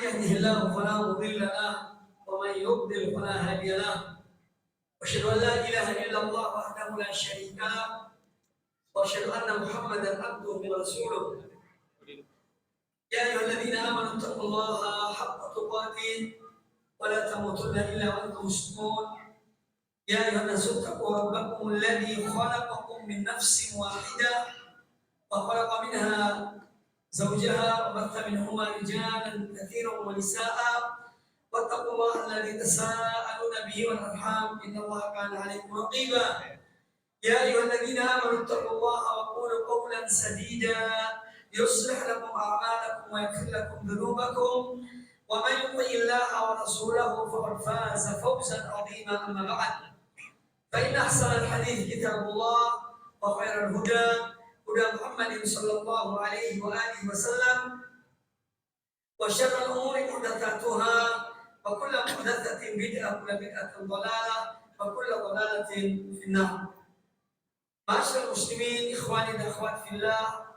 يهده الله فلا مضل له ومن يضلل فلا هادي له واشهد ان لا اله الا الله وحده لا شريك له واشهد ان محمدا عبده ورسوله يا ايها الذين امنوا اتقوا الله حق تقاته ولا تموتن الا وانتم مسلمون يا ايها الناس اتقوا ربكم الذي خلقكم من نفس واحده وخلق منها زوجها وبث منهما رجالا كثيرا ونساء واتقوا الله الذي تساءلون به والارحام ان الله كان عليكم رقيبا يا ايها الذين امنوا اتقوا الله وقولوا قولا سديدا يصلح لكم اعمالكم ويغفر لكم ذنوبكم ومن يطع الله ورسوله فقد فاز فوزا عظيما اما بعد فان احسن الحديث كتاب الله وخير الهدى هدى محمد صلى الله عليه واله وسلم وشر الامور محدثاتها وكل محدثه بدعه وكل بدعه ضلاله وكل ضلاله في النار. Masyaallah muslimin, ikhwani dan akhwat fillah.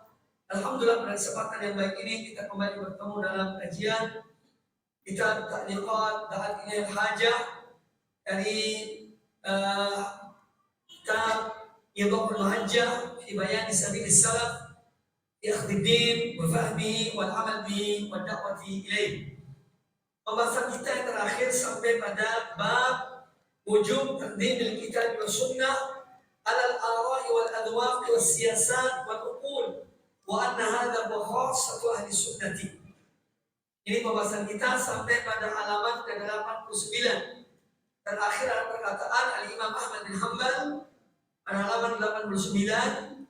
Alhamdulillah pada kesempatan yang baik ini kita kembali bertemu dalam kajian kitab Ta'liqat Da'at Ilail Hajah dari kitab Idhahul Mahajjah fi Bayan Sabilis Salaf fi Akhdid wa Fahmihi wal Amal bihi wa Da'wati Ilaih. Pembahasan kita yang terakhir sampai pada bab wujub taqdimil kitab wa sunnah alal ara'i wal adwaq was siyasat wal uqul wa anna hadha huwa khassatu ahli sunnati. Ini pembahasan kita sampai pada halaman ke-89. Terakhir ada perkataan Al-Imam Ahmad bin Hanbal pada halaman 89.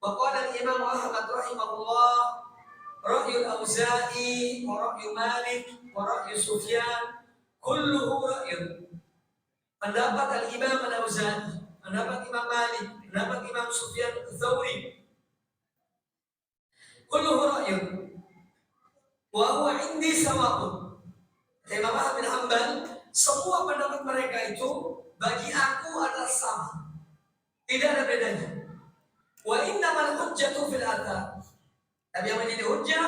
Wa qala al-Imam Ahmad rahimahullah ra'yul Auza'i wa ra'yu Malik wa ra'yu Sufyan kulluhu ra'yun. Pendapat Al-Imam Al-Auza'i, pendapat Imam Malik, pendapat Imam Sufyan Ats-Tsauri, kulluhu ra'yun wa huwa indi sawa'un. Imam Ahmad bin Hanbal, semua pendapat mereka itu bagi aku adalah sama, tidak ada bedanya. Wa innamal hujjatu fil athar. Tapi yang menjadi hujjah,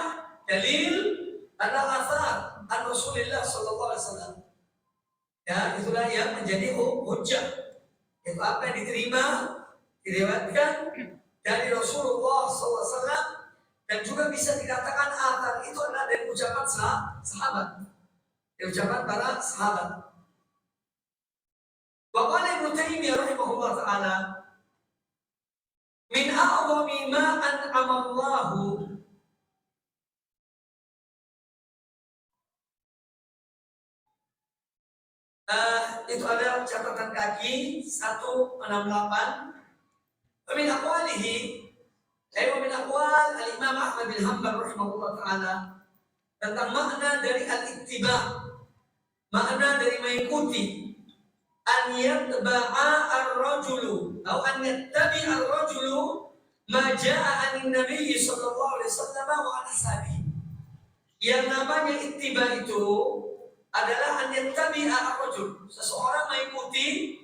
dalil adalah athar an Rasulullah sallallahu alaihi wasallam. Ya, itulah yang menjadi hujjah. Itu apa yang diterima, diriwayatkan dari Rasulullah SAW dan juga bisa dikatakan athar itu adalah dari ucapan sahabat, dari ucapan para sahabat. Wa qala Ibnu Taimiyah rahimahullah taala min a'zami ma an'ama Allahu itu ada catatan kaki 168. Min aqwalihi ay min aqwal al-Imam Ahmad bin Hanbal rahimahullah taala tentang makna dari al-ittiba, makna dari mengikuti, an yatba'a ar-rajulu atau an yattabi'a ar-rajulu ma jaa'a an nabi sallallahu alaihi wasallam wa ashabi. Yang namanya ittiba itu adalah an yattabi'a ar-rajul, seseorang mengikuti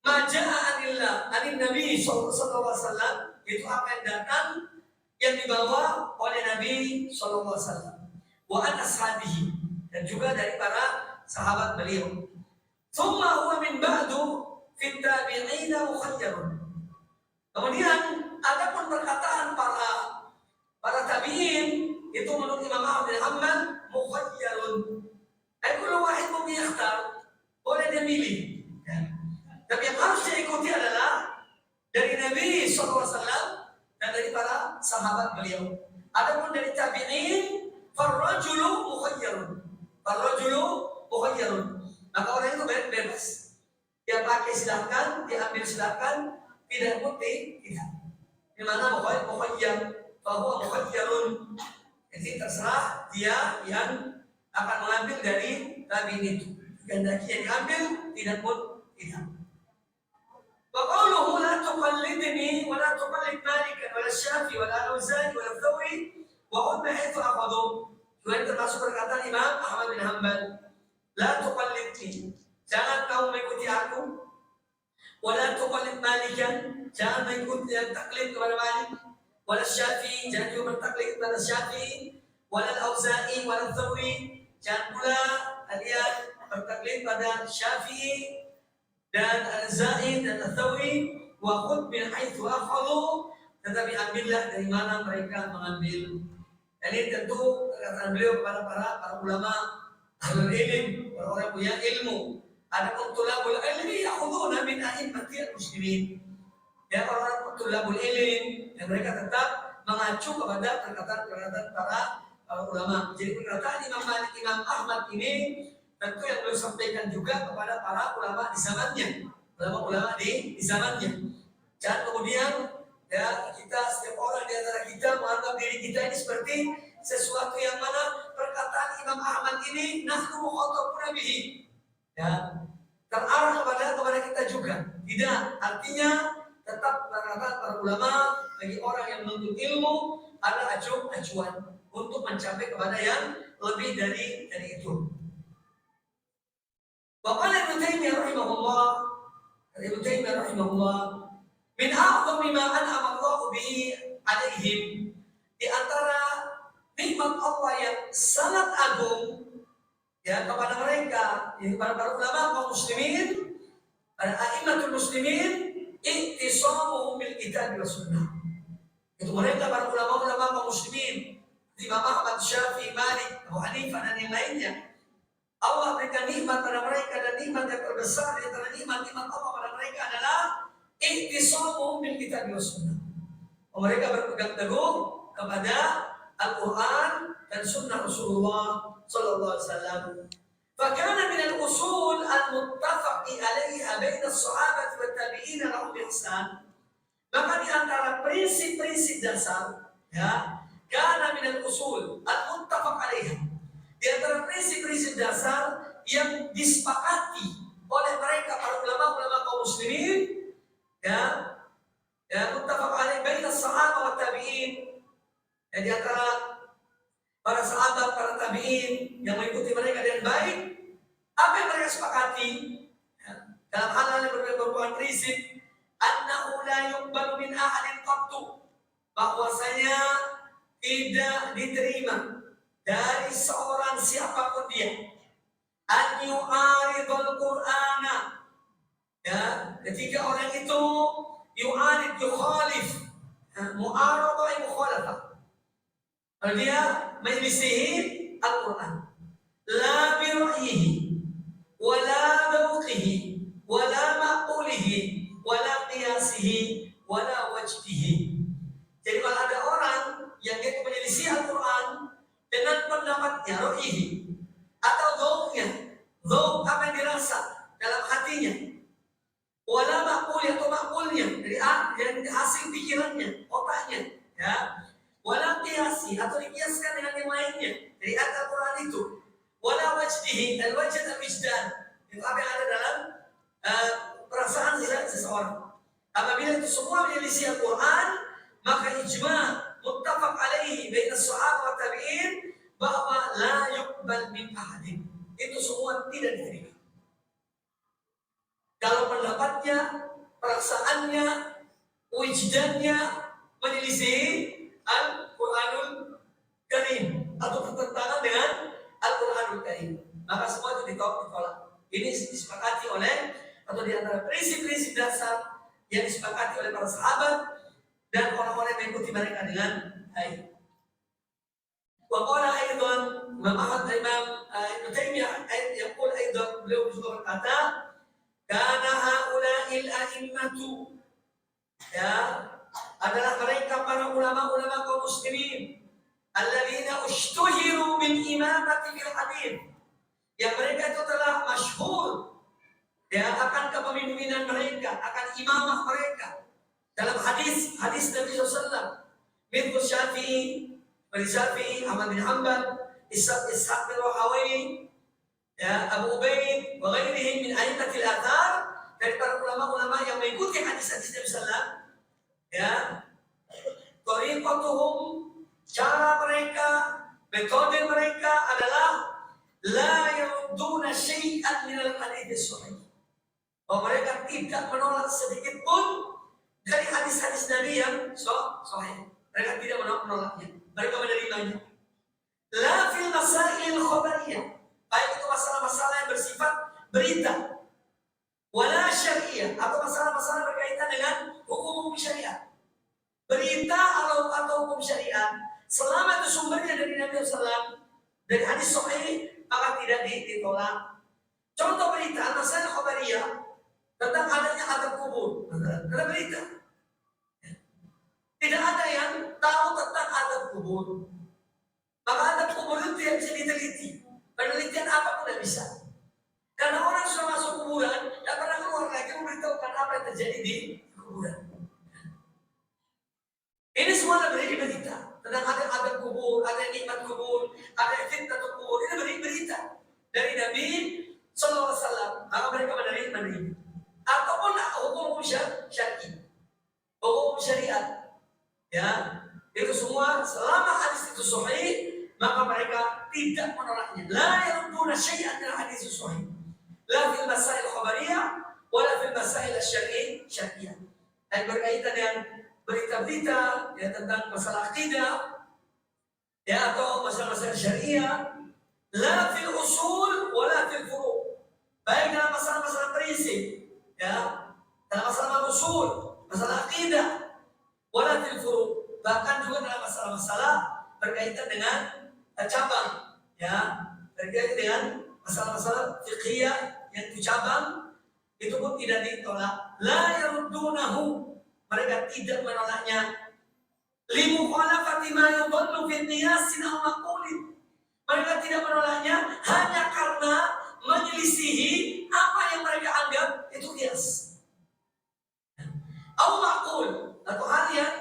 ma jaa'a anillah anin nabi sallallahu alaihi wasallam, itu apa yang datang yang dibawa oleh Nabi sallallahu alaihi wasallam, wa ashabihi, dan juga dari para sahabat beliau. Tsumma huwa min ba'du fit tabi'ina mukhayyarun. Kemudian adapun perkataan para tabi'in itu menurut Imam Ahmad bin Hanbal mukhayyarun. Ai kullu wahid yakhtar, boleh dia milih. Ya. Tapi yang harus dia ikuti adalah dari Nabi SAW dan dari para sahabat beliau. Adapun dari tabi'in, farrajulu mukhayyarun. Farrajulu mukhayyarun. Maka orang itu bebas. Dia pakai silahkan, dia ambil silahkan, tidak putih, tidak. Di mana mukhayyar, bahwa mukhayyarun. Jadi terserah dia yang akan mengambil dari tabi'in itu. Kehendaki yang diambil, tidak pun tidak. Wa qawluhu la tuqallidni wa la tuqallid Malikan wa la Syafi'i wa la Auza'i wa la Thawri wa hum haitsu aqadu. Juga termasuk perkataan Imam Ahmad bin Hanbal, la tuqallidni, jangan kau mengikuti aku, wa la tuqallid Malikan, jangan mengikuti taklid kepada Malik, wa la Syafi'i, jangan juga bertaklid kepada Syafi'i, walal Auza'i walal Thawri. Jangan pula kalian bertaklid pada Syafi'i dan Al-Za'i dan Al-Thawri. Wa khudh min haitsu akhadhu, tetapi ambillah dari mana mereka mengambil. Ini tentu perkataan beliau kepada para ulama ahlul ilm, orang punya ilmu. Ada tulabul ilmi ya'khuduna min a'immatil muslimin. Ya, orang tulabul ilm yang mereka tetap mengacu kepada perkataan-perkataan para ulama. Jadi perkataan Imam Malik, Imam Ahmad ini tentu yang beliau sampaikan juga kepada para ulama di zamannya, ulama-ulama di zamannya. Dan kemudian ya, kita setiap orang di antara kita menganggap diri kita ini seperti sesuatu yang mana perkataan Imam Ahmad ini nahnu mukhatabuna bihi, ya, terarah kepada kita juga. Tidak, artinya tetap perkataan para ulama bagi orang yang menuntut ilmu ada acuan untuk mencapai kepada yang lebih dari itu. Wa qala Ibnu Taimiyah rahimahullah, min a'zami ma an'ama Allahu bihi 'alaihim, di antara nikmat Allah yang sangat agung ya kepada mereka, yaitu para ulama kaum muslimin, para a'immatul muslimin, ittisamuhum bil kitab wa sunnah. Itu mereka para ulama kaum muslimin, Imam Ahmad, Syafi'i, Malik, Abu Hanifah dan yang lainnya. Allah berikan nikmat pada mereka, dan nikmat yang terbesar di antara nikmat-nikmat Allah pada mereka adalah ittisamuhum bil kitab wa sunnah. Mereka berpegang teguh kepada Al-Quran dan Sunnah Rasulullah Sallallahu Alaihi Wasallam. Fakana min al-usul al-muttafaqi alaiha baina as-sahabati wa tabi'in lahum ihsan. Maka di antara prinsip-prinsip dasar, ya, kana min al-usul al-muttafaq alaiha, di antara prinsip-prinsip dasar yang disepakati oleh mereka para ulama kaum muslimin, ya, muttafaq alaihi baina as-sahabah wa tabi'in. Di antara para sahabat, para tabi'in yang mengikuti mereka dengan baik, apa yang mereka sepakati dalam hal-hal yang berupa prinsip, annahu la yuqbalu min ahadin qattu, bahwasanya tidak diterima dari seorang siapapun dia, an yu'aridul Qur'ana, ya, ketika orang itu yu'arid, yukhalif, mu'aradah, mukhalafah, dia menyelisihi Al-Quran, la bira'yihi wala dawqihi wala ma'qulihi wala qiyasihi wala wajdihi. Jadi kalau ada orang yang dia menyelisih Al-Quran dengan pendapatnya, ra'yihi, atau dawqnya, dawq apa yang dirasa dalam hatinya, wala ma'quli atau ma'qulnya, dari hasil pikirannya, otaknya, ya, wala qiyasi atau dikiaskan dengan yang lainnya dari Al-Quran itu, wala wajdihi, al-wajd al-wijdan, itu apa yang ada dalam perasaan seseorang. Apabila itu semua menyelisih Al-Quran, maka ijma' muttafaq alaihi baina sahabat wa tabi'in bahwa la yuqbal min ahadin, itu semua tidak diterima. Kalau pendapatnya, perasaannya, wijdannya menyelisih Al-Quranul Karim atau bertentangan dengan Al-Quranul Karim, maka semua itu ditolak. Ini disepakati oleh, atau di antara prinsip-prinsip dasar yang disepakati oleh para sahabat dan orang-orang yang mengikuti mereka dengan baik. Wa qala aidan Imam Ahmad, Imam Ibnu Taimiyah yaqul aidan, beliau juga berkata, kana haula'il a'immatu, ya, adalah mereka para ulama kaum muslimin, alladzina ushtuhiru bil imamati fil hadits, yang mereka itu telah masyhur, ya, akan kepemimpinan mereka, akan imamah mereka dalam hadis Nabi SAW. Mithlu Syafi'i, Ahmad bin Hanbal, Ishaq bin Rahawi, ya, Abu Ubaid wa ghairihim min a'immatil athar, dari para ulama-ulama yang mengikuti hadis-hadis Nabi SAW, ya, tariqatuhum, cara mereka, metode mereka adalah la yarudduna syai'an min al-hadits sahih, bahwa mereka tidak menolak sedikit pun dari hadis-hadis Nabi yang sahih. Mereka tidak menolaknya, mereka menerimanya. La fil masail khabariyah, baik itu masalah-masalah yang bersifat berita, wala syariah, atau masalah-masalah berkaitan dengan hukum-hukum syariat. Berita atau hukum syariat, selama itu sumbernya dari Nabi SAW, dari hadis sahih, maka tidak ditolak. Contoh berita masalah khabariyah tentang adanya azab kubur, ada berita. Tidak ada yang tahu tentang azab kubur. Maka azab kubur itu tidak bisa diteliti. Penelitian apa pun tidak bisa. Karena orang sudah masuk kuburan, tidak pernah keluar lagi memberitahukan apa yang terjadi di kuburan. Ini semua adalah berita tentang ada azab kubur, ada nikmat kubur, ada fitnah kubur. Ini berita dari Nabi SAW. Maka mereka menerima. Ataupun hukum syar'i, hukum syariat. Ya, itu semua selama hadis itu sahih, maka mereka tidak menolaknya. La yarudduna syai'an min hadis sahih. La fil masail khabariyah wala fil masail syar'iyyah. Dan berkaitan dengan berita-berita ya tentang masalah akidah ya atau masalah-masalah syariah, la fil usul wala fil furu'. Baik dalam masalah-masalah prinsip ya, dalam masalah usul, masalah akidah, wala fil furu', bahkan juga dalam masalah-masalah berkaitan dengan cabang ya, berkaitan dengan masalah-masalah fiqhiyah yang itu cabang, itu pun tidak ditolak. La yaruddunahu, mereka tidak menolaknya. Li mukhalafati ma yudallu fi qiyasin aw maqulin, mereka tidak menolaknya hanya karena menyelisihi apa yang mereka anggap itu qiyas. Aw maqul, atau hal yang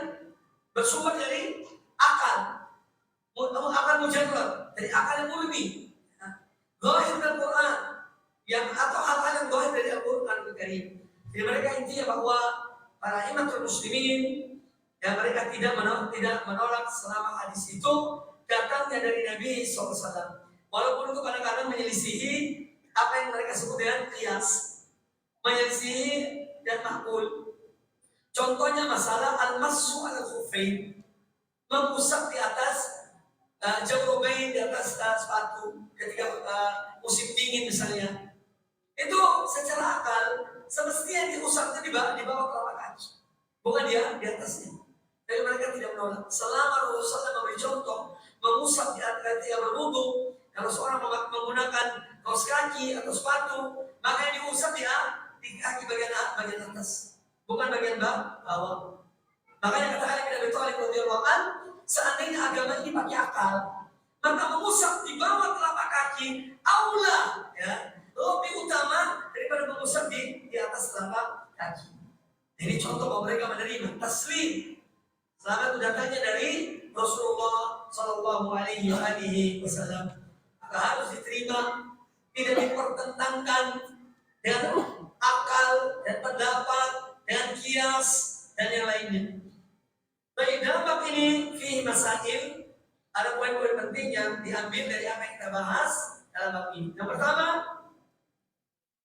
bersumber dari akal mujarrad, dari akal yang murni, zahir dari Quran, yang atau hal-hal yang zahir dari Al-Quran Al-Karim. Jadi mereka intinya bahwa para imatul muslimin yang mereka tidak menolak selama hadis itu datangnya dari Nabi SAW. Walaupun itu kadang-kadang menyelisihi apa yang mereka sebut dengan qiyas, menyelisihi dan makul. Contohnya masalah al-massu al-khuffain, mengusap di atas jawrabain, di atas sepatu ketika musim dingin misalnya. Itu secara akal semestinya diusapnya di bawah telapak kaki, bukan di atasnya. Tapi mereka tidak menolak. Selama Rasulullah memberi contoh mengusap di atas ketika berwudu, kalau seorang menggunakan kaos kaki atau sepatu, maka yang diusap di kaki bagian atas, bukan bagian bawah. Makanya kata Ali bin Abi Thalib radhiyallahu anhu, seandainya agama ini pakai akal, maka mengusap di bawah telapak kaki aula, ya, lebih utama daripada mengusap di atas telapak kaki. Ini contoh bahwa mereka menerima taslim selama itu datangnya dari Rasulullah Shallallahu Alaihi Wasallam. Maka harus diterima, tidak dipertentangkan dengan akal dan pendapat, dengan kias dan yang lainnya. Baik, dalam bab ini fihi masail, ada poin-poin penting yang diambil dari apa yang kita bahas dalam bab ini. Yang pertama,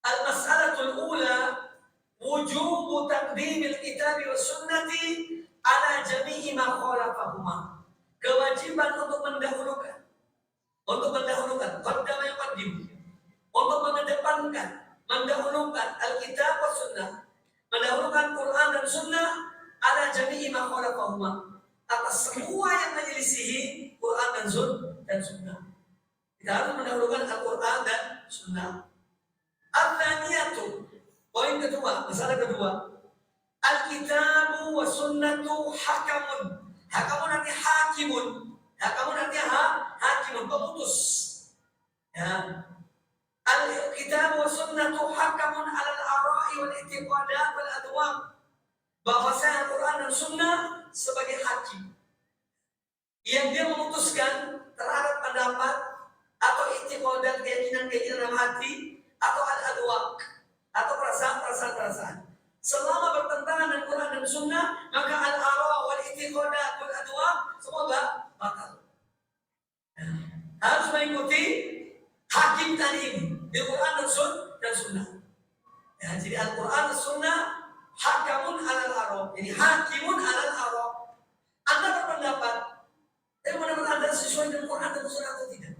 al-mas'alatul ula wujubu taqdimil kitabi was sunnati ala jami'i ma khalafahuma. Kewajiban untuk mendahulukan qaddama yuqaddim, untuk mendahulukan Alkitab wa Sunnah, mendahulukan Quran dan Sunnah ala jami'i ma khalafahuma, atas semua yang menyelisihi Quran dan Sunnah. Kita harus mendahulukan Al-Quran dan Sunnah. Al-thaniyatu, poin kedua, masalah kedua, Al-Kitabu wa Sunnatu hakamun. Hakamun artinya hakimun. Hakamun artinya hakimun, pemutus. Ya. Al-Kitabu wa Sunnatu hakamun alal ara'i wal i'tiqadat wal adwam. Bahwasanya Al-Quran dan Sunnah sebagai hakim yang dia memutuskan terhadap pendapat atau i'tiqadat, keyakinan dalam hati, atau al-adwaq, atau perasaan. Selama bertentangan dengan Quran dan Sunnah, maka al-ara wal i'tiqadat wal adwaq semua batal. Harus mengikuti hakim tadi ini di Quran dan Sunnah. Ya, jadi Al-Quran dan Sunnah hakamun alal ara, jadi hakimun alal ara. Anda berpendapat, tapi pendapat Anda sesuai dengan Quran dan Sunnah atau tidak.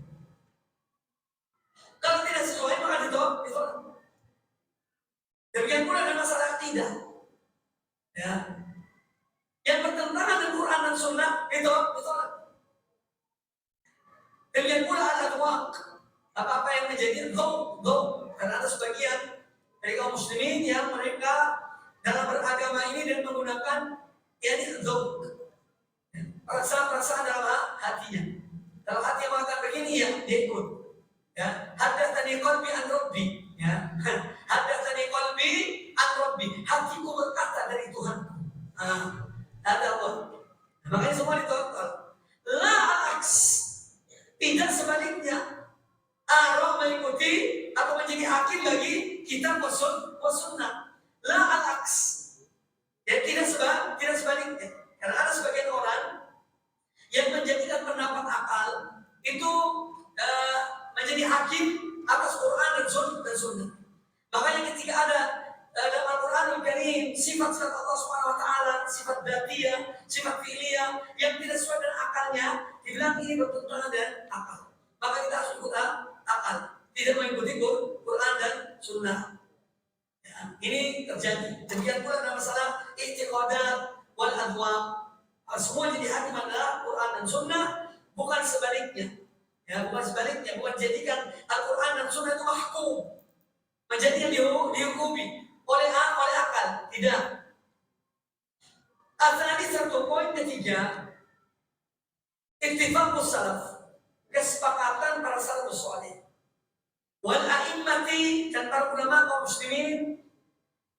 Kalau tidak sesuai maka ditolak. Demikian pula dengan masalah akidah. Ya. Yang bertentangan dengan Quran dan Sunnah ditolak. Demikian pula al-adwaq, apa-apa yang menjadi dhaw. Karena ada sebagian dari kaum muslimin yang mereka dalam beragama ini dan menggunakan dhaw, perasaan dalam hatinya. Dalam hati yang mengatakan begini, ya dia ikut. Ya, haddatsani qalbi an rabbi. Ya, haddatsani qalbi an rabbi. Hatiku berkata dari Tuhanku. Ada Allah. Makanya semua ditolak. La al-aks. Tidak sebaliknya. Orang mengikuti atau menjadi hakim bagi kitab wa sunnah. La al-aks. Ya, tidak sebaliknya. Karena ada sebagian orang yang menjadikan pendapat akal itu menjadi hakim atas Quran dan Sunnah. Makanya ketika ada dalam Al-Quranul Karim sifat-sifat Allah Subhanahu Wa Taala, sifat dzatiyah, sifat fi'liyah yang tidak sesuai dengan akalnya, dibilang ini bertentangan dengan akal. Maka kita harus ikut akal, tidak mengikuti Quran dan Sunnah. Ya, ini terjadi. Demikian pula dalam masalah i'tiqadat wal adwaq. Semua jadi hakim adalah Quran dan Sunnah, bukan sebaliknya. Ya, bukan sebaliknya, bukan jadikan Al-Quran dan Sunnah itu mahkum, menjadi yang dihukumi oleh akal, tidak. Tadi satu poin ketiga, ittifaqus salaf, kesepakatan para salafus saleh, wal a'immati, dan para ulama kaum muslimin,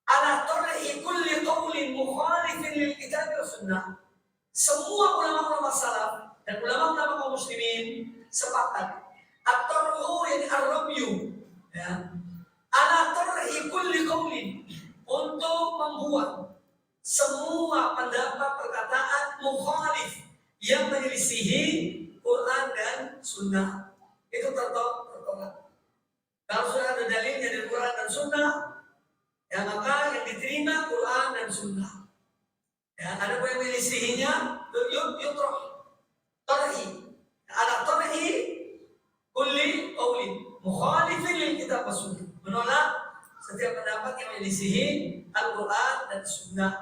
ala tarhi kulli qaulin mukhalifin lil kitab wa sunnah. Semua ulama-ulama salaf dan ulama-ulama kaum muslimin sepakat at-tarhu yani ar-ramyu, ya, ala tarhi kulli qaulin, untuk membuat semua pendapat perkataan mukhalif yang menyelisihi Quran dan Sunnah. Itu tertolak. Kalau sudah ada dalilnya dari Quran dan Sunnah, ya maka yang diterima Quran dan Sunnah. Ya, ada yang menyelisihinya yutrah, tarhi ala tarhi kulli qaulin mukhalifin lil kitab wa sunnah, menolak setiap pendapat yang menyelisihi Al-Quran dan Sunnah,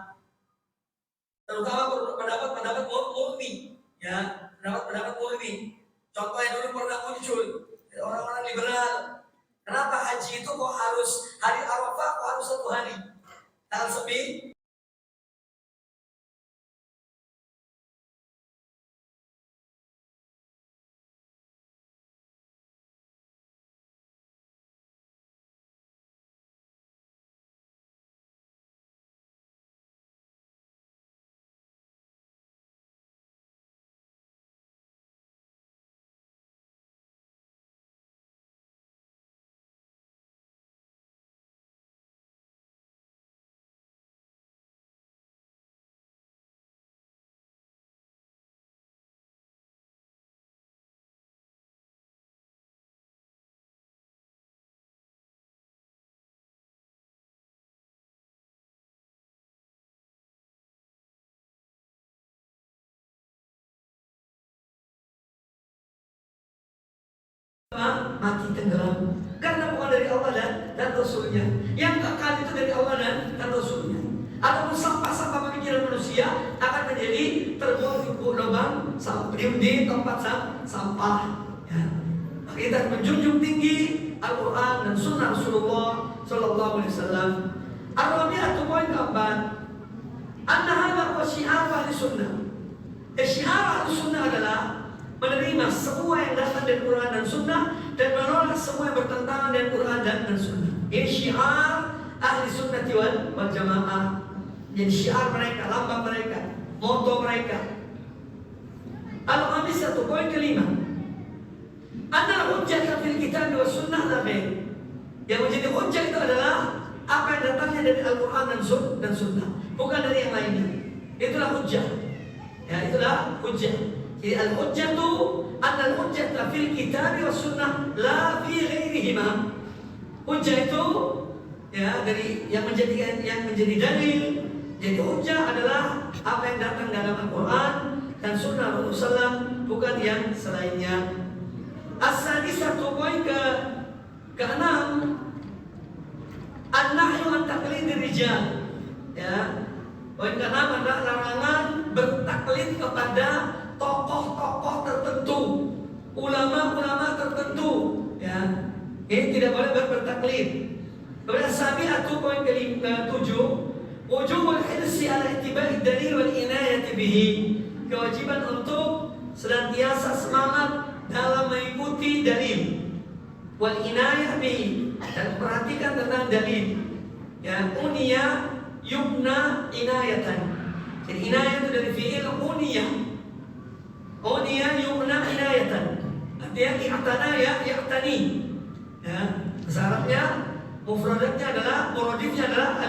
terutama pendapat murni, ya, pendapat murni. Contoh yang dulu pernah muncul orang-orang liberal, kenapa haji itu kok harus hari Arafah, kok harus 1 hari tanggal sepi? Mati tenggelam, karena bukan dari Allah dan Rasulnya. Yang kekal itu dari Allah dan Rasulnya. Ataupun sampah-sampah pemikiran manusia akan menjadi terbuang di lubang di tempat sampah. Ya. Maka kita menjunjung tinggi Al-Quran dan Sunnah Rasulullah Sallallahu Alaihi Wasallam. Ar-Rabi'ah, poin keempat, annaha wa syiar ahli sunnah. Syiar ahli sunnah adalah menerima semua yang datang dari Quran dan Sunnah dan menolak semua yang bertentangan dengan Quran dan Sunnah. Ini syiar ahli sunnati wal jamaah. Jadi syiar mereka, lambang mereka, moto mereka. Al-Khamisah, poin kelima, anna hujjah fil kitab wa sunnah la ghair. Yang menjadi hujjah itu adalah apa yang datangnya dari Al-Quran dan Sunnah, bukan dari yang lainnya. Itulah hujjah. Ya, itulah hujjah. Jadi al-hujjatu anna al-hujjata fil kitab wa sunnah la fi ghairihima. Hujjah itu, ya, dari yang menjadi dalil. Jadi hujjah adalah apa yang datang dalam Al-Quran dan sunnah Rasulullah, bukan yang selainnya. As-sadisatu, poin ke-6, an-nahyu an taqlidir rijal. Ya. Poin ke-6 adalah larangan bertaklid kepada tokoh-tokoh tertentu, ulama-ulama tertentu. Ya. Ini tidak boleh bertaklid. Kemudian sabi'atu, poin ke-7, wujubul hirsi ala ittiba'i dalil wal inayati bihi. Kewajiban untuk senantiasa semangat dalam mengikuti dalil wal inayah bihi, dan perhatikan tentang dalil. Ya, uniya yubna inayatan. Jadi inayah itu dari fi'il uniya. Uniya yubna inayatan. Artinya i'tana ya i'tani. Ya, bahasa Arabnya mufradatnya adalah, muradifnya adalah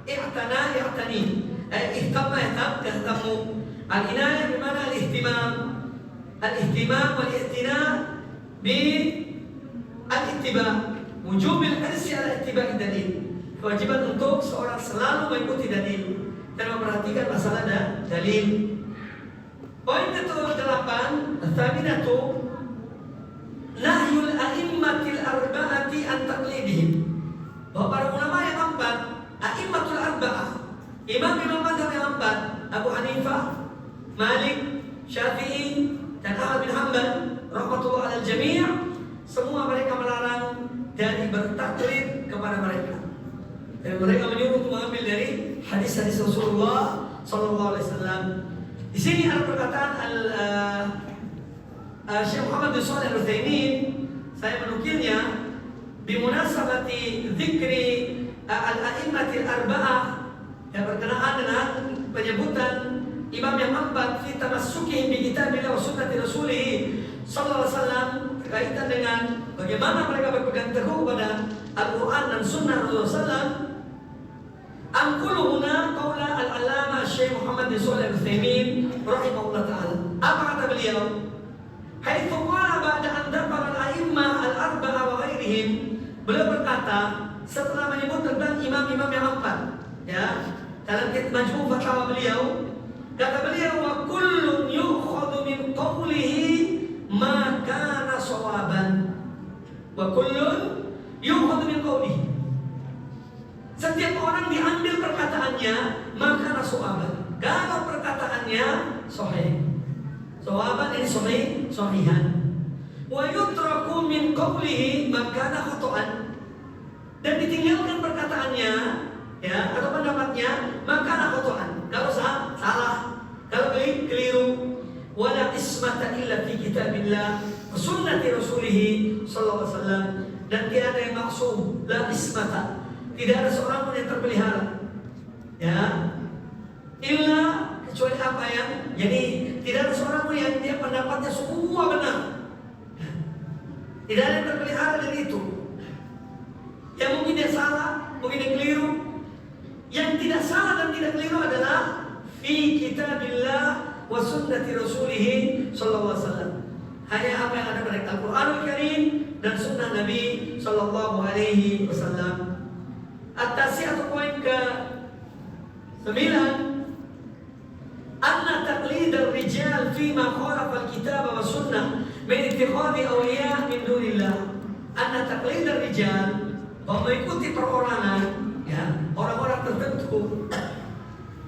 i'tana i'tani. Ihtamma yahtamu. Al-inayah bermakna al-ihtimam. Al-ihtimam wal-i'tina bi al-ittiba. Wujubil hirsi ala ittiba'i dalil. Kewajiban untuk seorang selalu mengikuti dalil dan memperhatikan masalah dalil. Poin ke-8, tsaminatu nahyul a'immatil arba'ati an taqlidihim. Bahwa para ulama yang empat, a'immatul arba'ah, imam-imam mazhab yang empat, Abu Hanifah, Malik, Syafi'i, dan Ahmad bin Hanbal rahmatullah alal jami', semua mereka melarang dari bertaklid kepada mereka. Dan mereka menyuruh untuk mengambil dari hadis-hadis Rasulullah sallallahu alaihi wasallam. Di sini ada perkataan Syekh Muhammad bin Shalih Al-Utsaimin, saya menukilnya bimunasabati dzikri al-a'immatil arba'ah, yang berkenaan dengan penyebutan imam yang empat fi tamassukihim bi kitabillah wa sunnati rasulih sallallahu alaihi wasallam, berkaitan dengan bagaimana mereka berpegang teguh pada Al-Quran dan sunnah Rasulullah sallallahu. Angkulu huna qaula al-allama Syekh Muhammad bin Shalih Al-Utsaimin rahimahullah ta'ala. Apa kata beliau? Haitsu qala ba'da an dzakara al-a'immah al-arba'ah wa ghairihim. Beliau berkata setelah menyebut tentang imam-imam yang empat, ya, dalam kitab Majmu' Fatawa beliau, kata beliau, wa kullun yu'khadhu min qawlihi ma kana shawaban. Wa kullun yu'khadhu min qawlihi. Setiap orang diambil perkataannya maka shawaban. Kalau perkataannya sahih. Shawaban ini sahih, sahihan. Wa yutraku min qawlihi ma kana khata'an. Dan ditinggalkan perkataannya, ya, atau pendapatnya maka khata'an. Kalau salah, kalau keliru. Wala ismata illa fi kitabillah wa sunnati rasulih sallallahu alaihi wasallam. Dan tidak ada yang maksum, la ismata. Tidak ada seorang pun yang terpelihara, ya, illa kecuali apa yang, jadi tidak ada seorang pun yang dia pendapatnya semua benar. Tidak ada yang terpelihara dari itu. Yang mungkin dia salah, mungkin dia keliru. Yang tidak salah dan tidak keliru adalah fi kitabillah wa sunnati rasulih sallallahu alaihi wasallam. Hanya apa yang ada pada Al-Qur'anul Karim dan sunnah Nabi sallallahu alaihi wasallam. At-tasi'atu, poin ke-9, anna taqlid ar-rijal fi ma khalafa al-kitab wa sunnah min ittikhadhi awliya min dunillah. Anna taqlid ar-rijal, bahwa mengikuti perorangan, ya, orang-orang tertentu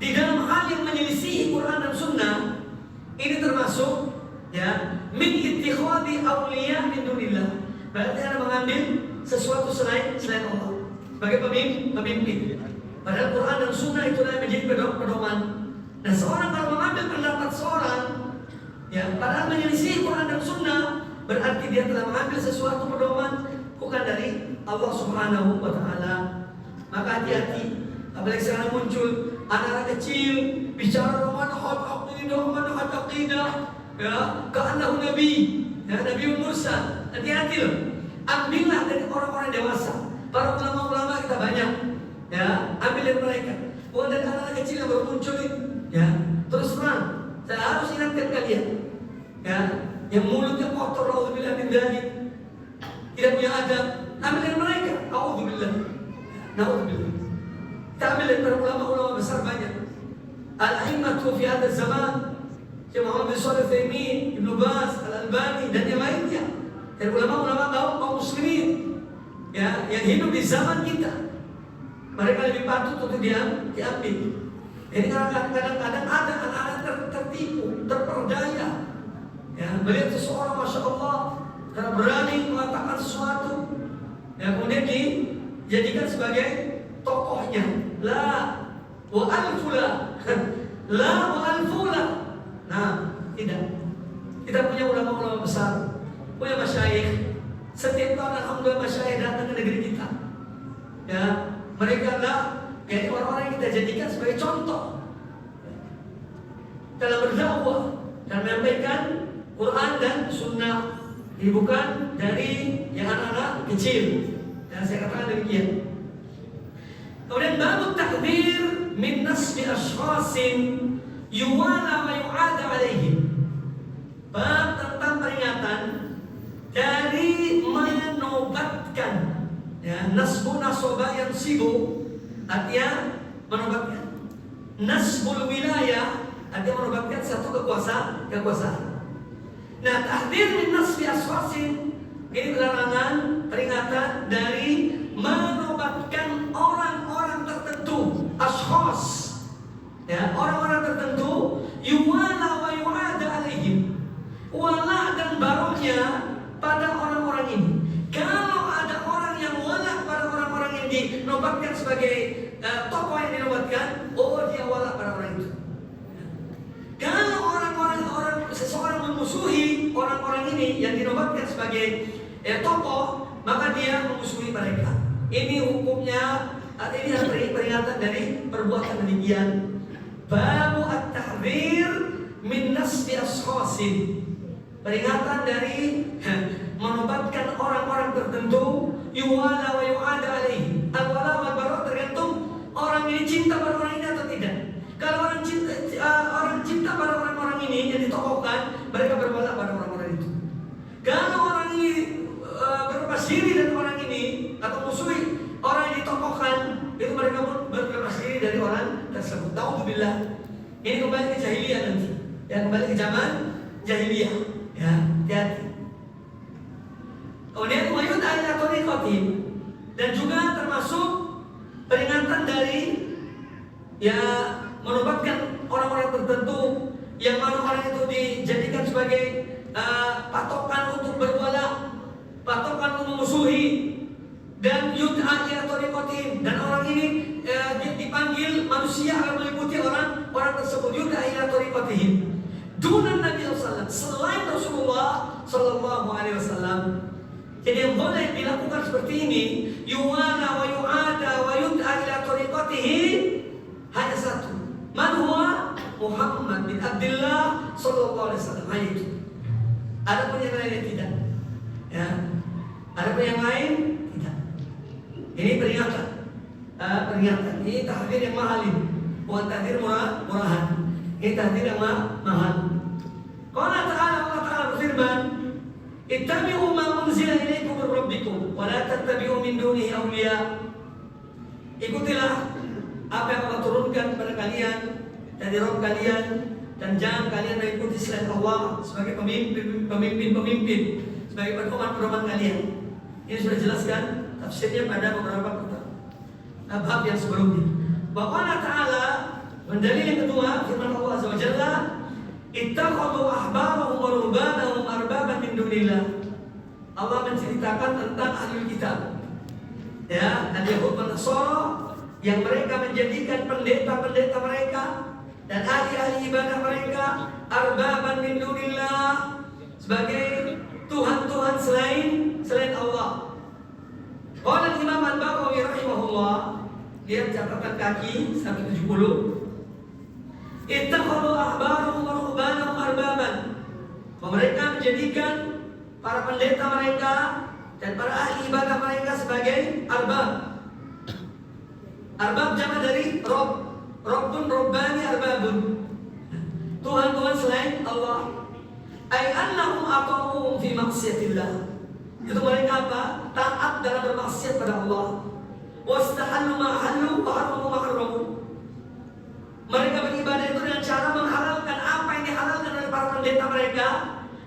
di dalam hal yang menyelisihi Quran dan sunnah, ini termasuk, ya, min ittikhadhi awliya min dunillah. Berarti Anda mengambil sesuatu selain Allah sebagai pemimpin. Padahal Quran dan sunnah itulah yang menjadi pedoman. Dan seorang kalau mengambil pendapat seorang, ya, padahal menyelisih Quran dan sunnah, berarti dia telah mengambil sesuatu pedoman bukan dari Allah Subhanahu wa ta'ala. Maka hati-hati, apalagi sekarang muncul anak-anak kecil bicara manhaj aqidah, ya, ka'annahu nabi, ya, nabiul mursal. Hati-hati loh. Ambillah dari orang-orang dewasa. Para ulama-ulama kita banyak, ya, ambil dari mereka. Bukan dari anak-anak kecil yang baru muncul ini, ya. Terus terang, saya harus ingatkan kalian, ya, yang mulutnya kotor, auzubillah min dzalik, tidak punya adab, ambil dari mereka, auzubillah, naudzubillah. Kita ambil dari para ulama-ulama besar banyak. Al-a'immatu fi hadzal zaman, Syekh Muhammad bin Shalih Al-Utsaimin, Ibnu Baz, Al-Albani dan yang lainnya. Dan ulama-ulama kaum muslimin ya, yang hidup di zaman kita. Mereka lebih patut untuk diambil. Jadi kadang-kadang ada anak-anak tertipu, terperdaya. Ya, melihat seseorang, masya Allah, karena berani mengatakan sesuatu, ya, kemudian dijadikan sebagai tokohnya. La wa alfula, la wa alfula. Nah, tidak. Kita punya ulama-ulama besar, punya masyayikh. Setiap tahun alhamdulillah masyayikh datang ke negeri kita. Ya, mereka adalah kayak orang-orang yang kita jadikan sebagai contoh dalam berdakwah dan menyampaikan Quran dan Sunnah. Ini bukan dari yang anak-anak kecil. Dan saya katakan demikian. Kemudian bab takbir min nasbi ashkhasin yuwala wa yu'ada alaihim. Bab tentang peringatan dari menobatkan, ya, nasbu nasoba yang sibu artinya menobatkan. Nasbul wilayah artinya menobatkan satu kekuasaan. Nah, tahdir min nasbi aswasin ini larangan, peringatan dari menobatkan orang-orang tertentu, ashkhas, ya, orang-orang tertentu, yuwala wa yu'ada alaihim, wala dan baroknya pada orang-orang ini. Kalau ada orang yang wala pada orang-orang yang dinobatkan sebagai tokoh yang dinobatkan, oh dia wala pada orang itu. Kalau seseorang memusuhi orang-orang ini yang dinobatkan sebagai tokoh, maka dia memusuhi mereka. Ini hukumnya, ini adalah peringatan dari perbuatan demikian. Babu at-tahdzir min nasbi ashkhasin. Peringatan dari menobatkan orang-orang tertentu, yuwala wa yu'ada alaihi. Al-wala wal bara tergantung orang ini cinta pada orang ini atau tidak. Kalau orang cinta pada orang-orang ini yang ditokohkan, mereka berwala pada orang-orang itu. Kalau orang ini berlepas diri dari orang ini atau musuhi orang yang ditokohkan, itu mereka pun berlepas diri dari orang tersebut. Ta'udzubillah. Ini kembali ke jahiliyah nanti. Ya, kembali ke zaman jahiliyah. Ya, hati-hati. Kemudian wayud ila tariqatin, dan juga termasuk peringatan dari ya menobatkan orang-orang tertentu yang mana orang itu dijadikan sebagai patokan untuk berwala, patokan untuk memusuhi, dan yud'a ila tariqatin, dan orang ini dipanggil manusia akan meliputi orang tersebut, yud'a ila tariqatihim dunan Nabi SAW, selain Rasulullah Sallallahu Alaihi Wasallam. Jadi yang boleh dilakukan seperti ini, yuwana wa yu'ada wa yud'a ila tariqatihi, hanya satu, man huwa Muhammad bin Abdullah Sallallahu Alaihi Wasallam. Hanya itu. Ada pun yang lain tidak. Ya, ada pun yang lain tidak. Ini peringatan. Ini tahdir yang mahal ini, bukan tahdir murahan. Ini tahdir yang mahal. Qala ta'ala, Allah Ta'ala berfirman, ittabi'u ma unzila ilaikum min rabbikum wa la tattabi'u min dunihi awliya. Ikutilah apa yang Allah turunkan kepada kalian dari Rabb kalian, dan jangan kalian mengikuti selain Allah sebagai pemimpin, sebagai pedoman kalian. Ini sudah dijelaskan tafsirnya pada beberapa bab yang sebelumnya. Bahwa Allah Ta'ala mendalil yang kedua, firman Allah Azza wa Jalla, ittakhadhu ahbarahum wa ruhbanahum arbaban min dunillah. Allah menceritakan tentang ahlul kitab, ya, al-Yahud dan Nasara, yang mereka menjadikan pendeta-pendeta mereka dan ahli-ahli ibadah mereka arbaban min dunillah, sebagai Tuhan-Tuhan selain Allah. Qala Imam Al-Baghawi rahimahullah, dia catatan kaki 170, ittakhadhu ahbarahum wa ruhbanahum arbaban. Mereka menjadikan para pendeta mereka dan para ahli ibadah mereka sebagai arbab. Arbab jama dari Rob, Robbun, Robbani, arbabun, Tuhan-Tuhan selain Allah. Ay annahum ata'uhum fi maksiatillah. Itu mereka apa? Taat dalam bermaksiat pada Allah. Wastahallu ma halu wa haramu ma haramu. Mereka beribadah itu dengan cara menghalalkan apa yang dihalalkan oleh mereka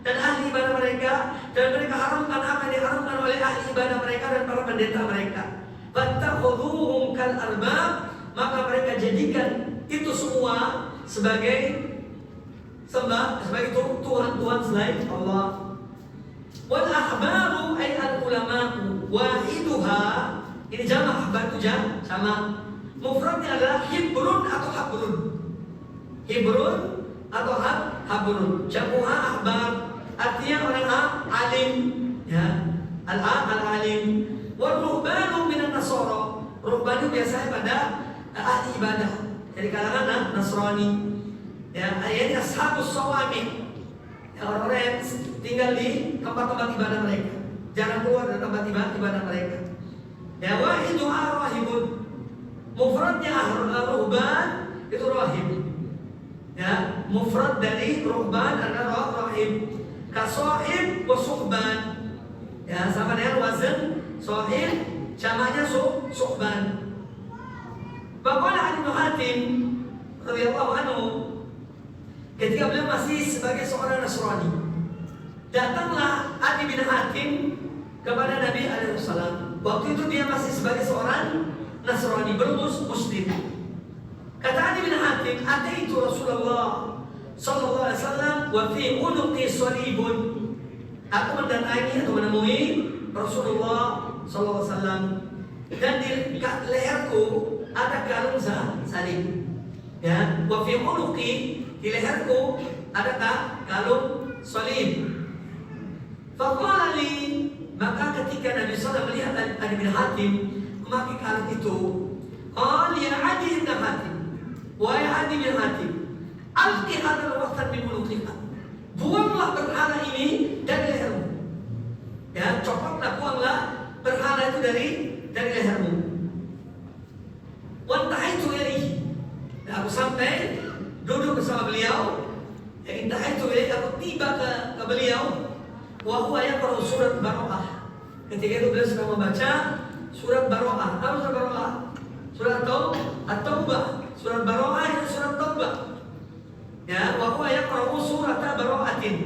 dan ahli ibadah mereka, dan mereka haramkan apa yang diharamkan oleh ahli ibadah mereka dan para pendeta mereka. Fattakhudhuhum kal arbab, maka mereka jadikan itu semua sebagai sebagai Tuhan selain Allah. Wal ahbaru ay al ulama'u wahiduha, ini jamak, ahbar itu jamak. Mufradnya adalah hibrun atau habrun. Hibrun atau habrun. Jamuha ahbar, artinya orang alim, ya. Al-alim. Wal ruhbanu minan nasara. Ruhbanu biasanya pada ahli ibadah, dari kalangan Nasrani. Ya, ini ashabus sawami. Ya, orang-orang yang tinggal di tempat-tempat ibadah mereka, jarang keluar dari tempat ibadah mereka. Ya, wahiduha rahibun. Mufradnya ruhban itu rahib. Ya, mufrad dari ruhban adalah rahib. Kasahib wa suhban. Ya, sama dengan wazan sahib, jamaknya suhban. Bagaimana Ibnu Hatim radhiyallahu anhu, ketika beliau masih sebagai seorang Nasrani, datanglah Adi bin Hatim kepada Nabi alaihissalam. Waktu itu dia masih sebagai seorang Nasrani, belum Muslim. Kata Adi bin Hatim, ataitu Rasulullah sallallahu alaihi wasallam wa fi unuqi salibun. Aku mendatangi atau menemui Rasulullah sallallahu alaihi wasallam, dan di leherku ada kalung salib. Ya, wa fi unuqi, di leherku ada kalung salib. Faqala li, maka ketika Nabi sallallahu alaihi wasallam melihat Adi bin Hatim memakai kalung itu, qala ya Adi bin Hatim, wahai Adi bin Hatim, alqi hadzal waqtan min unuqika, buanglah berhala ini dari lehermu. Ya, copotlah, buanglah berhala itu dari lehermu. Wantahaitu ilaihi, dan aku sampai duduk bersama beliau. Ya, intahaitu ilaihi, aku tiba ke beliau. Wa huwa yaqra'u surat Bara'ah. Ketika itu beliau sedang membaca surat Bara'ah. Apa surat Bara'ah? Surat At-Taubah. Surat Bara'ah itu surat Taubah. Ya, wa huwa yaqra'u surat Bara'atin.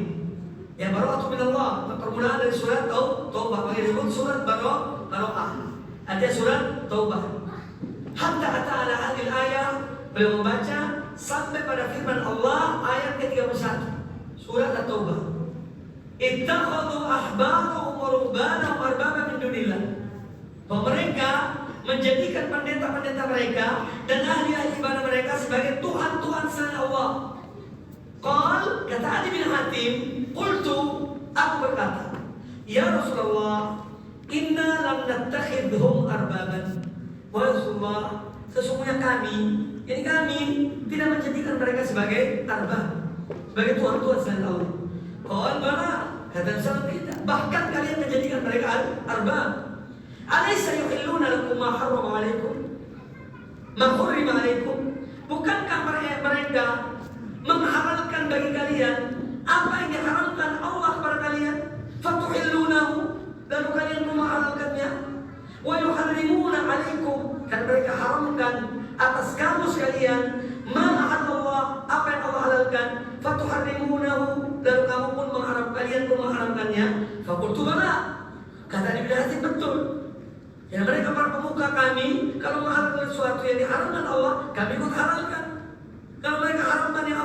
Ya, Bara'atu minallah, permulaan dari surat Taubah. Bagi disebut surat Bara'ah. Artinya surat Taubah. Hatta ata ala hadil ayat, beliau membaca sampai pada firman Allah ayat ke-31 surat At-Taubah. Ittakhadhu ahbarahum wa ruhbanahum arbaba min dunillah. Bahwa mereka menjadikan pendeta-pendeta mereka dan ahli-ahli ibadah mereka sebagai Tuhan-Tuhan selain Allah. Qal, kata Adi bin Hatim, qultu, aku berkata, ya Rasulullah, inna lam nattakhidhum arbaban. Wahai Rasulullah, sesungguhnya kami tidak menjadikan mereka sebagai arbab, sebagai Tuhan-Tuhan selain Allah. Qal bala, kata Rasulullah, tidak. Bahkan kalian menjadikan mereka arbab. Alaysa yuhilluna lakum ma harrama alaikum, ma hurrima alaikum. Bukankah mereka menghalalkan bagi kalian apa yang diharamkan Allah kepada kalian? Fatuhillunahu, lalu kalian menghalalkannya. Wa yuharrimuna alaikum, dan mereka haramkan atas kamu sekalian ma ahallallah, apa yang Allah halalkan. Fatuharrimunahu, lalu kamu pun kalian pun mengharamkannya. Faqultu bala, kata Ibnu Hatim, betul. Ya, mereka para pemuka kami kalau menghalalkan sesuatu yang diharamkan Allah, kami ikut halalkan. Kalau mereka haramkan yang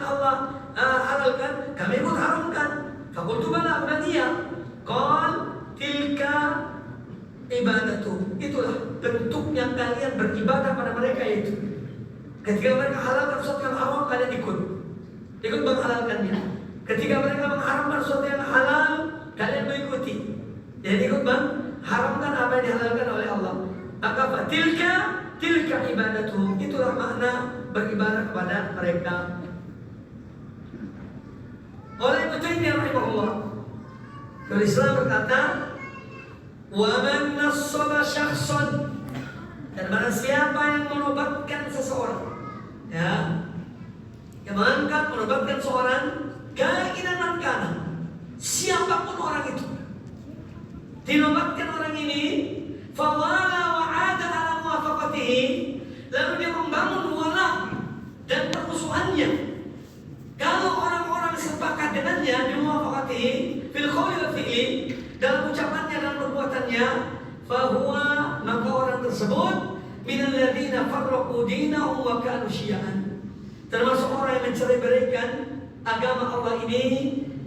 Allah halalkan, kami ikut haramkan. Faqultu bala, bukan dia. Qal tilka ibadatu, itulah bentuknya kalian beribadah pada mereka itu. Ketika mereka halalkan sesuatu yang haram, kalian ikut menghalalkannya. Ketika mereka mengharamkan sesuatu yang halal, kalian mengikuti. Jadi ikut mengharamkan apa yang dihalalkan oleh Allah. Maka tilka ibadatu, itulah makna beribadah kepada mereka. Oleh Ibnu Taimiyah rahimahullah, Syaikhul Islam berkata, wa man nassaba syakhsan, dan barang siapa yang menobatkan seseorang, ya, yang mengangkat menobatkan seorang, kainan man kana, siapapun orang itu, dinobatkan orang ini, fawala wa ada ala muwafaqatihi, lalu dia membangun wala dan permusuhannya. Kalau orang-orang sepakat qawli wal fi'li, dalam ucapannya dan perbuatannya, fahuwa, maka orang tersebut minal ladzina farraqu dinahum wa kanu syi'an, termasuk orang yang mencerai-beraikan agama Allah ini,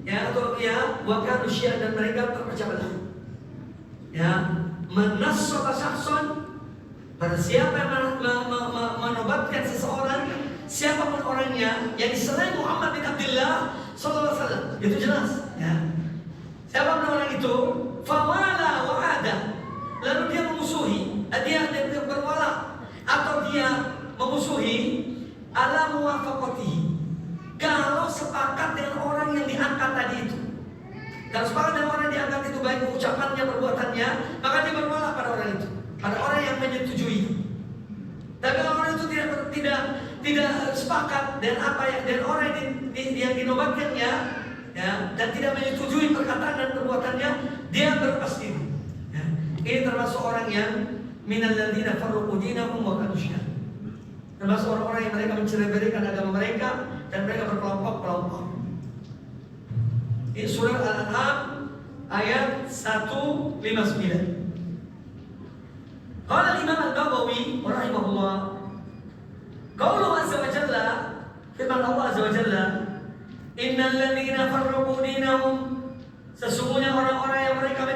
ya, atau ya, wa kanu syi'an, dan mereka terpecah belah. Ya, menassaba syakhsan, pada siapa yang menobatkan seseorang, siapapun orangnya yang selain Muhammad bin Abdullah sallallahu alaihi wasallam, itu jelas, ya. Siapapun orang itu, fawala wa ada, lalu dia memusuhi, dia berwala atau dia memusuhi ala muwafaqatihi, kalau sepakat dengan orang yang diangkat tadi itu. Kalau sepakat dengan orang yang diangkat itu, baik ucapannya, perbuatannya, maka dia berwala pada orang itu, pada orang yang menyetujui. Tapi kalau orang itu tidak sepakat dan apa yang, dan orang yang dinobatkannya, ya, dan tidak menyetujui perkataan dan perbuatannya, dia berlepas diri. Ya. Ini termasuk orang yang minal ladzina farraqu dinahum wa kanu syi'an, termasuk orang-orang yang mereka mencerai-beraikan agama mereka dan mereka berkelompok-kelompok. Ini surah Al-An'am ayat 159. Qala Imam Al-Baghawi rahimahullah, qauluhu azza wa jalla, firman Allah azza wa jalla, innal ladzina farraqu dinahum, sesungguhnya orang-orang yang mereka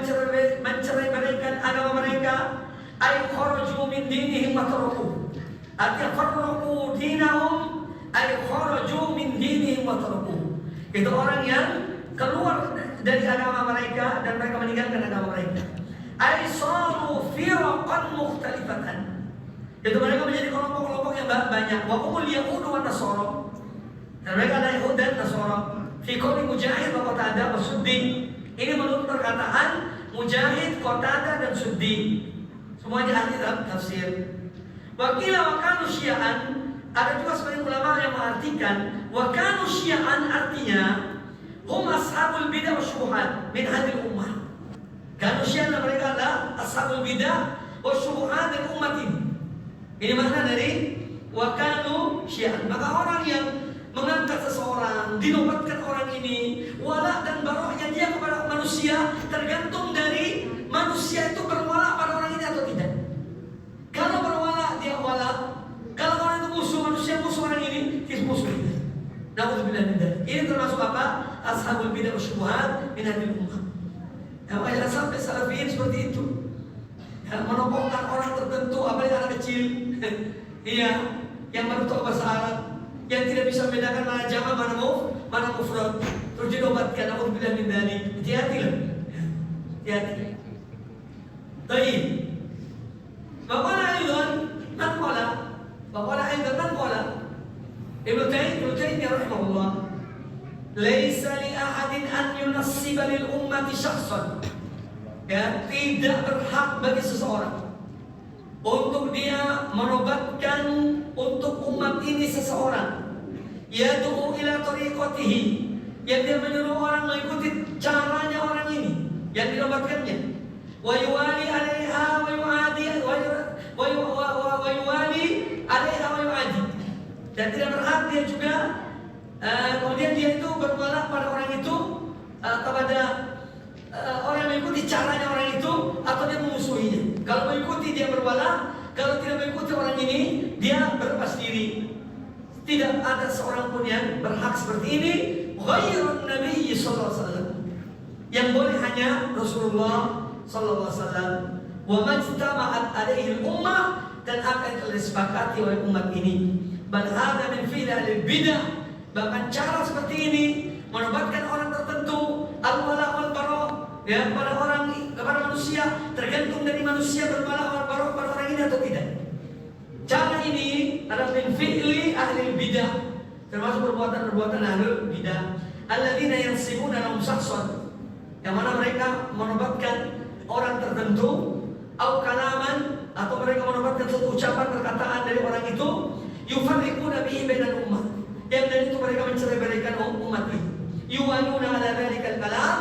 mencerai-beraikan agama mereka, ay kharaju min dinihim wa taraku. Artinya farraqu dinahum ay kharaju min dinihim wa taraku. Itu orang yang keluar dari agama mereka dan mereka meninggalkan agama mereka. Ay saru firaqan mukhtalifatan. Itu mereka menjadi kelompok-kelompok yang banyak. Wa humul yahud wa nasara. Dan mereka ada Yahud dan Nasara. Fi qouli Mujahid wa Qatadah wa Suddi. Ini menurut perkataan Mujahid, Qatadah dan Suddi. Semuanya ahli dalam tafsir. Wa qila wa kanu syi'an. Ada juga sebagian ulama yang mengartikan wa kanu syi'an, artinya hum ashabul bidah wa syubhat min hadhihi ummah. Kanu syi'an, mereka adalah ashabul bidah wa syubhat dari umat ini. Ini makna dari wa kanu syi'an. Maka orang yang mengangkat seseorang, dinobatkan orang ini, wala dan baroknya dia kepada manusia tergantung dari manusia itu berwala pada orang ini atau tidak. Kalau berwala dia wala, kalau orang itu musuh, manusia musuh orang ini, dia musuh dia. Na'udzubillah min dzalik. Ini termasuk apa? Ashabul bidah wa syubhat min hadhihi ummah. Ya, jangan sampai salafiyin seperti itu. Ya, menopokkan orang tertentu, apalagi anak kecil. Iya, yang baru tahu bahasa Arab, yang tidak bisa membedakan mana jama' mana mufrad, terus dinobatkan. Na'udzubillah min dzalik. Hati-hatilah. Hati-hati. Baik. Baqala aidan man qala, baqala aidan man qala, Ibnu Taimiyah rahimahullah, laisa li ahadin an yunassiba lil ummati syakhsan. Ya, tidak berhak bagi seseorang untuk dia menobatkan untuk umat ini seseorang. Yad'u ila tariqatihi, yang dia menyuruh orang mengikuti caranya orang ini yang dinobatkannya. Wa yuwali 'alaiha wa yu'adi wa yuwali 'alaiha wa yu'adi. Dan tidak berhak dia juga kemudian dia itu berwala pada orang itu, kepada orang yang mengikuti caranya orang itu, atau dia memusuhinya. Kalau mengikuti dia berwala, kalau tidak mengikuti orang ini dia berlepas diri. Tidak ada seorang pun yang berhak seperti ini ghairun Nabi sallallahu alaihi wasallam, yang boleh hanya Rasulullah sallallahu alaihi wasallam. Wa majtama'at alaihi ummah, dan apa yang telah disepakati oleh umat ini. Bal hada min fi'li ahli bidah, bahkan cara seperti ini menobatkan orang tertentu, al-wala wal bara, ya, pada orang, kepada manusia, tergantung dari manusia berwala wal bara pada orang ini atau tidak. Cara ini adalah min fi'li ahli bidah, termasuk perbuatan-perbuatan ahli bidah. Alladzina yansibuna lahum syakhsan, yang mana mereka menobatkan orang tertentu, au kalaman, atau mereka menobatkan satu ucapan perkataan dari orang itu, yufarriquna bihi bainal ummah, yang dari itu mereka mencerai-beraikan umat ini. Yuwaluna ala dzalikal kalam,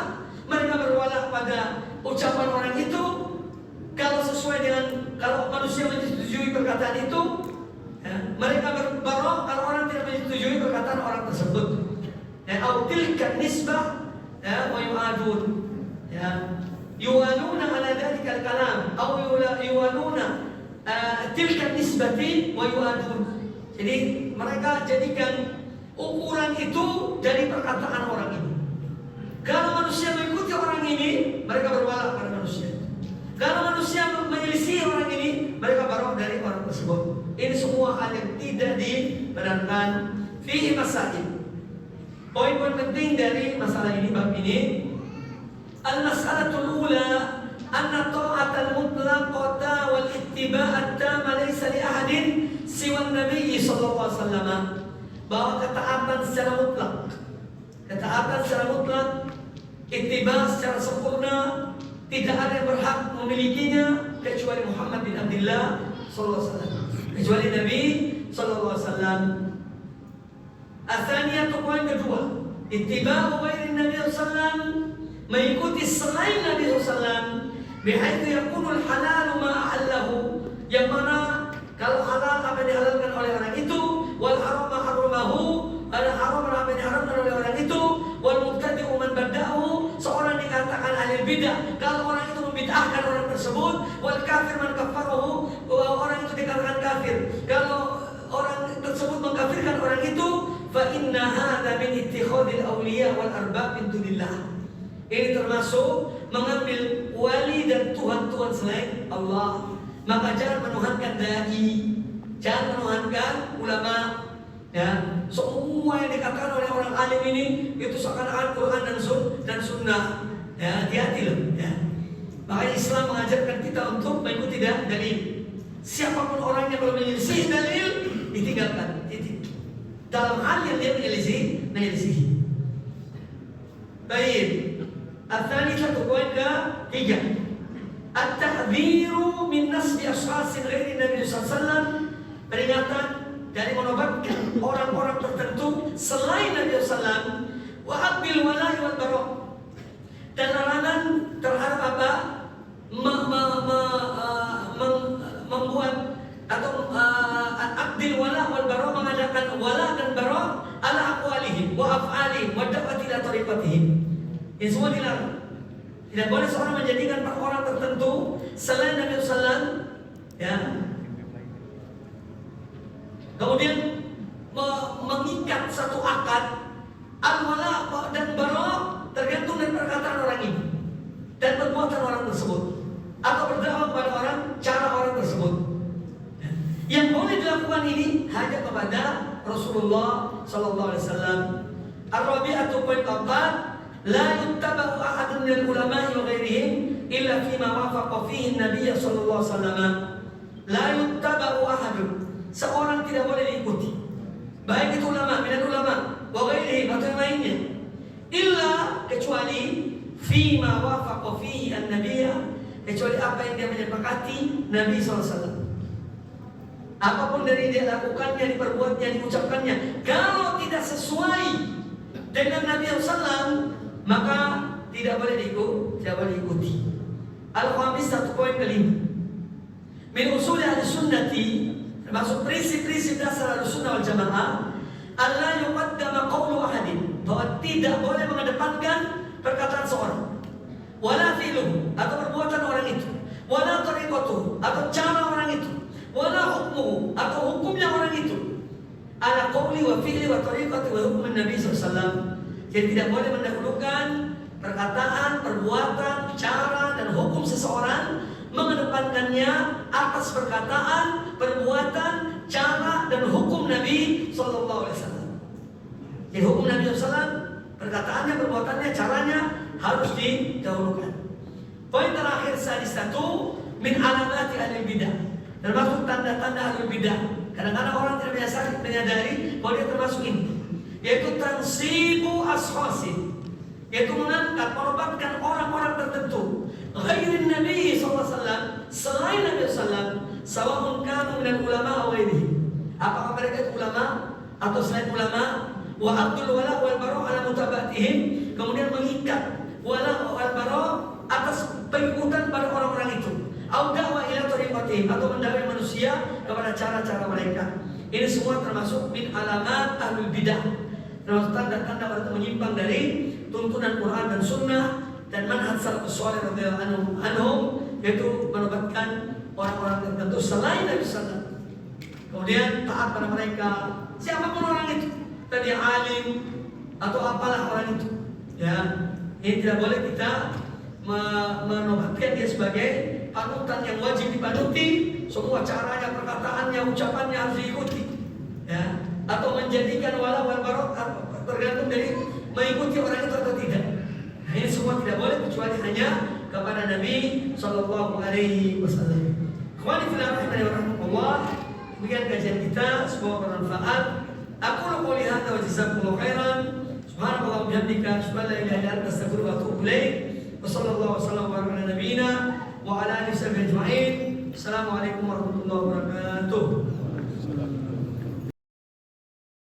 mereka berwala pada ucapan orang itu kalau sesuai dengan, kalau manusia menyetujui perkataan itu, ya, mereka berbarok kalau orang tidak menyetujui perkataan orang tersebut. Ya, au tilka nisbah, ya, wa yu'adun, Ya, yuwaluna ala dzalikal kalam atau yuwaluna tilka nisbati wa yuadun. Jadi mereka jadikan ukuran itu dari perkataan orang ini. Kalau manusia mengikuti orang ini, mereka berwala pada manusia. Kalau manusia menyelisih orang ini, mereka barok dari orang tersebut. Ini semua hal yang tidak dibenarkan. Fihi masail. Poin-poin penting dari masalah ini, bab ini. Al-mas'alatul ula anna ta'atal mutlaqata wal ittiba'at tamma laysa li ahadin siwa Nabi sallallahu alaihi wasallam. Bahwa ketaatan secara mutlak, ittiba' secara sempurna, tidak ada yang berhak memilikinya kecuali Muhammad bin Abdullah sallallahu alaihi wasallam, kecuali Nabi sallallahu alaihi wasallam. Atsaniyatu, poin kedua, ittiba'u ghairi Nabi sallallahu alaihi wasallam, mengikuti selain Nabi sallallahu alaihi wasallam, bihaitsu yakunul halalu ma ahallahu, yang mana kalau halal apa yang dihalalkan oleh orang itu, wal haram ma haramahu, ada haram apa yang diharamkan oleh orang itu, wal mubtadi'u man bada'u, seorang dikatakan ahli bidah kalau orang itu membid'ahkan orang tersebut, wal kafir man kaffarahu, orang itu dikatakan kafir kalau orang tersebut mengkafirkan orang itu. Fa inna hadza min ittikhadil awliya wal arbab min dunillah. Ini termasuk mengambil wali dan tuhan-tuhan selain Allah. Maka jangan menuhankan dai, jangan menuhankan ulama. Ya, semua yang dikatakan oleh orang alim ini itu seakan-akan Quran dan Sunnah. Ya, hati-hati loh. Ya. Makanya Islam mengajarkan kita untuk mengikuti dalil. Siapapun orangnya kalau menyelisih dalil, ditinggalkan. Dalam hal yang dia menyelisihi. Baik. Ats-tsalitsatu, poin ketiga. At-tahdhiru min nasbi ashhasin ghairi Nabi sallallahu alaihi wasallam, peringatan dari menobatkan orang-orang tertentu selain Nabi sallallahu alaihi wasallam, wa abil wala'i wal bara', dan larangan terhadap apa? Membuat atau abdil wala wal bara', mengadakan wala dan bara' ala aqwalihim wa af'alihim wa da'wati ila tariqatihim. Ini semua dilarang. Tidak boleh seorang menjadikan orang tertentu selain Nabi SAW, ya. Kemudian mengikat satu akad al-wala dan bara' tergantung dari perkataan orang ini dan perbuatan orang tersebut, atau berdakwah kepada orang, cara orang tersebut. Yang boleh dilakukan ini hanya kepada Rasulullah sallallahu alaihi wasallam. Ar-rabi'atu, poin keempat, la yuttaba'u ahadun minal ulama'i wa ghairihim illa fima wafaqa fihi an-nabiy sallallahu alaihi wasallam. La yuttaba'u ahadun, seorang tidak boleh diikuti, baik itu ulama, minal ulama wa ghairihim atau yang lainnya, illa kecuali fima wafaqa fihi an-nabiy, kecuali apa yang dia menyepakati Nabi sallallahu alaihi wasallam. Apapun dari dia lakukannya, diperbuatnya, diucapkannya, kalau tidak sesuai dengan Nabi SAW, maka tidak boleh diikuti. Al-Khamis, poin kelima. Min usul ahli sunnati, termasuk prinsip-prinsip dasar Ahlussunnah wal Jamaah, alla yuqaddama qawlu ahadin, bahwa tidak boleh mengedepankan perkataan seorang, wala fi'luhu, atau perbuatan orang itu, wala tariqatuhu, atau cara orang itu, wala hukmuhu, atau hukumnya orang itu, ala qawli wa fi'li wa tariqati wa hukm Nabi SAW. Jadi tidak boleh mendahulukan perkataan, perbuatan, cara dan hukum seseorang, mengedepankannya atas perkataan, perbuatan, cara dan hukum Nabi sallallahu alaihi wasallam. Jadi hukum Nabi sallallahu alaihi wasallam, perkataannya, perbuatannya, caranya harus didahulukan. Poin terakhir, sadisatu min alamati ahli bidah, termasuk tanda-tanda ahli bidah. Kadang-kadang orang tidak biasa menyadari bahwa dia termasuk ini, yaitu tansibu ashhasin, yaitu mengangkat, menobatkan orang-orang tertentu ghairin Nabi SAW, selain Nabi SAW, sawa'un kanu minal ulama aw ghairihi, apakah mereka itu ulama atau selain ulama, wa abdul wala wal bara' ala mutabatihim, kemudian mengikat wala wal bara' atas pengikutan pada orang-orang itu, au da'wa ila tariqatihim, atau mendakwai manusia kepada cara-cara mereka. Ini semua termasuk min alamat ahlul bidah, termasuk tanda-tanda orang menyimpang dari tuntunan Quran dan Sunnah, dan manhaj salafus saleh radhiyallahu anhum, yaitu menobatkan orang-orang tertentu selain Nabi sallallahu. Kemudian taat pada mereka, siapapun orang itu, tadi alim atau apalah orang itu, ya. Ini tidak boleh kita menobatkan dia sebagai panutan yang wajib dipanuti, semua caranya, perkataannya, ucapannya harus diikuti, ya. Atau menjadikan wala wal barok tergantung dari mengikuti orang itu atau tidak. Nah, ini semua tidak boleh kecuali hanya kepada Nabi Sallallahu Alaihi Wasallam. Ikhwani fillah rahimani wa rahimakumullah. Demikian kajian kita, semoga bermanfaat. Aku qouli hadza wa jazakumullahu khairan. Subhanallah wa bihamdika, asyhadu an la ilaha illa anta, astaghfiruka wa atubu ilaik. Wa sallallahu wasallam wa baraka ala nabiyyina wa ala alihi wa sahbihi ajma'in. Assalamualaikum warahmatullahi wabarakatuh.